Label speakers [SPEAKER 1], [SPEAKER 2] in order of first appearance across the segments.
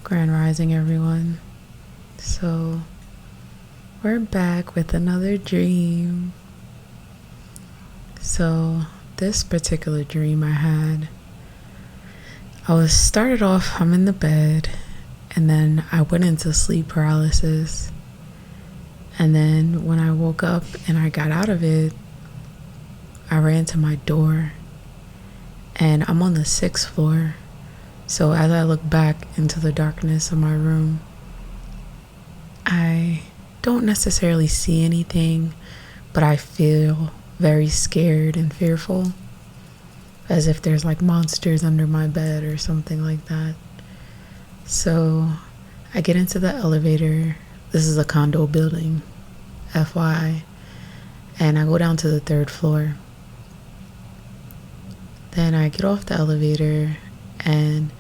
[SPEAKER 1] Grand Rising, everyone. So, we're back with another dream. So, this particular dream I had, I'm in the bed, and then I went into sleep paralysis. And then when I woke up and I got out of it, I ran to my door, and I'm on the 6th floor. So as I look back into the darkness of my room, I don't necessarily see anything, but I feel very scared and fearful, as if there's like monsters under my bed or something like that. So I get into the elevator. This is a condo building, FYI, and I go down to the 3rd floor. Then I get off the elevator, and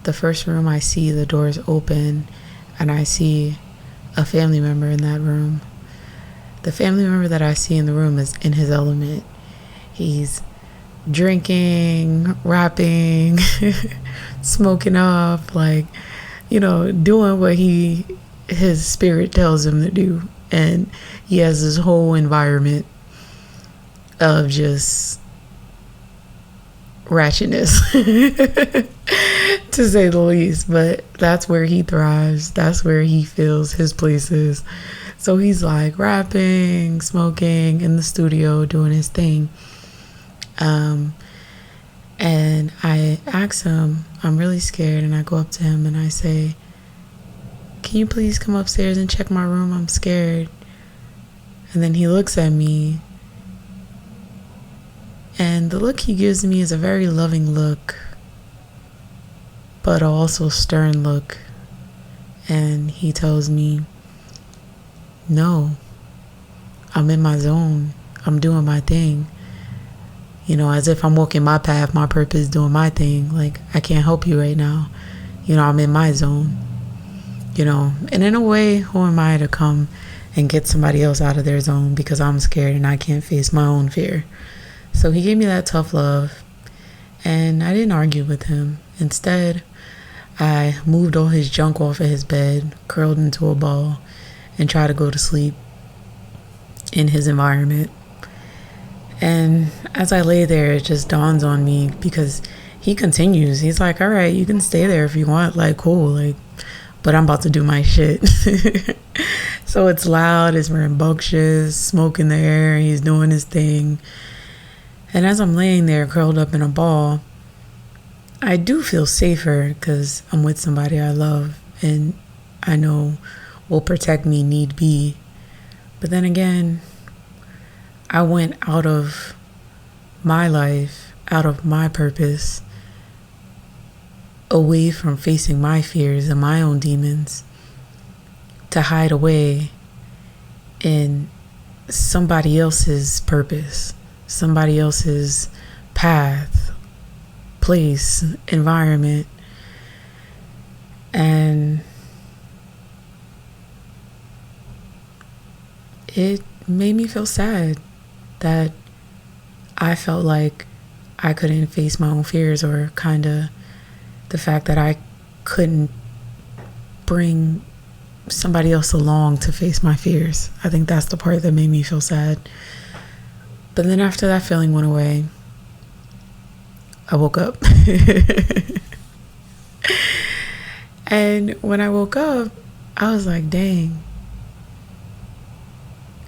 [SPEAKER 1] the first room I see, the door is open, and I see a family member in that room. The family member that I see in the room is in his element. He's drinking, rapping, smoking up, doing what his spirit tells him to do. And he has this whole environment of just ratchetness, to say the least. But that's where he thrives. That's where he feels his place is. So he's like rapping, smoking in the studio, doing his thing. And I ask him, I'm really scared, and I go up to him and I say, can you please come upstairs and check my room? I'm scared. And then he looks at me, and the look he gives me is a very loving look, but also stern look. And he tells me, no, I'm in my zone. I'm doing my thing. As if I'm walking my path, my purpose, doing my thing. Like, I can't help you right now. I'm in my zone. And in a way, who am I to come and get somebody else out of their zone because I'm scared and I can't face my own fear? So he gave me that tough love, and I didn't argue with him. Instead, I moved all his junk off of his bed, curled into a ball, and tried to go to sleep in his environment. And as I lay there, it just dawns on me, because he continues. He's like, all right, you can stay there if you want, cool, but I'm about to do my shit. So it's loud, it's rambunctious, smoke in the air, he's doing his thing. And as I'm laying there curled up in a ball, I do feel safer because I'm with somebody I love and I know will protect me need be. But then again, I went out of my life, out of my purpose, away from facing my fears and my own demons, to hide away in somebody else's purpose, somebody else's path, place, environment. And it made me feel sad that I felt like I couldn't face my own fears, or kind of the fact that I couldn't bring somebody else along to face my fears. I think that's the part that made me feel sad. But then after that feeling went away, I woke up. And when I woke up, I was like, dang,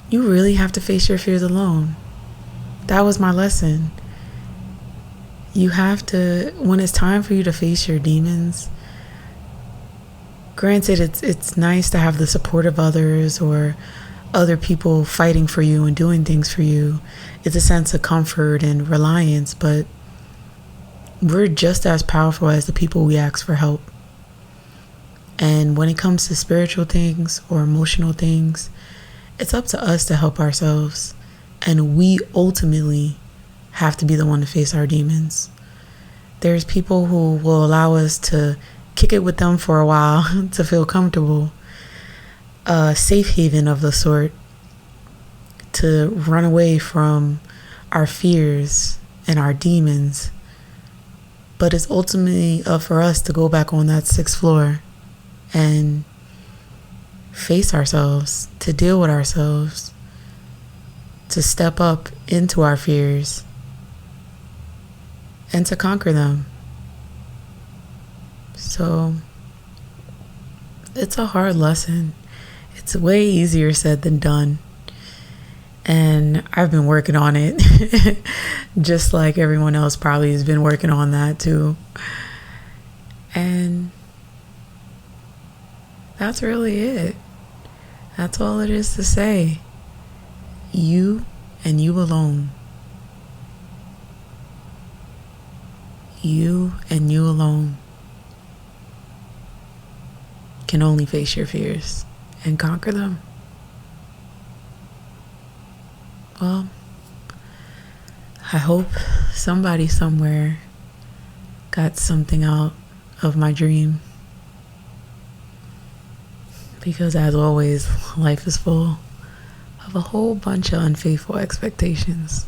[SPEAKER 1] you really have to face your fears alone. That was my lesson. You have to, when it's time for you to face your demons, granted, it's nice to have the support of others or other people fighting for you and doing things for you. It's a sense of comfort and reliance, but we're just as powerful as the people we ask for help. And when it comes to spiritual things or emotional things, it's up to us to help ourselves. And we ultimately have to be the one to face our demons. There's people who will allow us to kick it with them for a while to feel comfortable. A safe haven of the sort, to run away from our fears and our demons. But it's ultimately up for us to go back on that 6th floor and face ourselves, to deal with ourselves, to step up into our fears, and to conquer them. So it's a hard lesson. It's way easier said than done. And I've been working on it, just like everyone else probably has been working on that too. And that's really it. That's all it is to say. You and you alone. You and you alone can only face your fears and conquer them. Well, I hope somebody somewhere got something out of my dream. Because as always, life is full of a whole bunch of unfaithful expectations.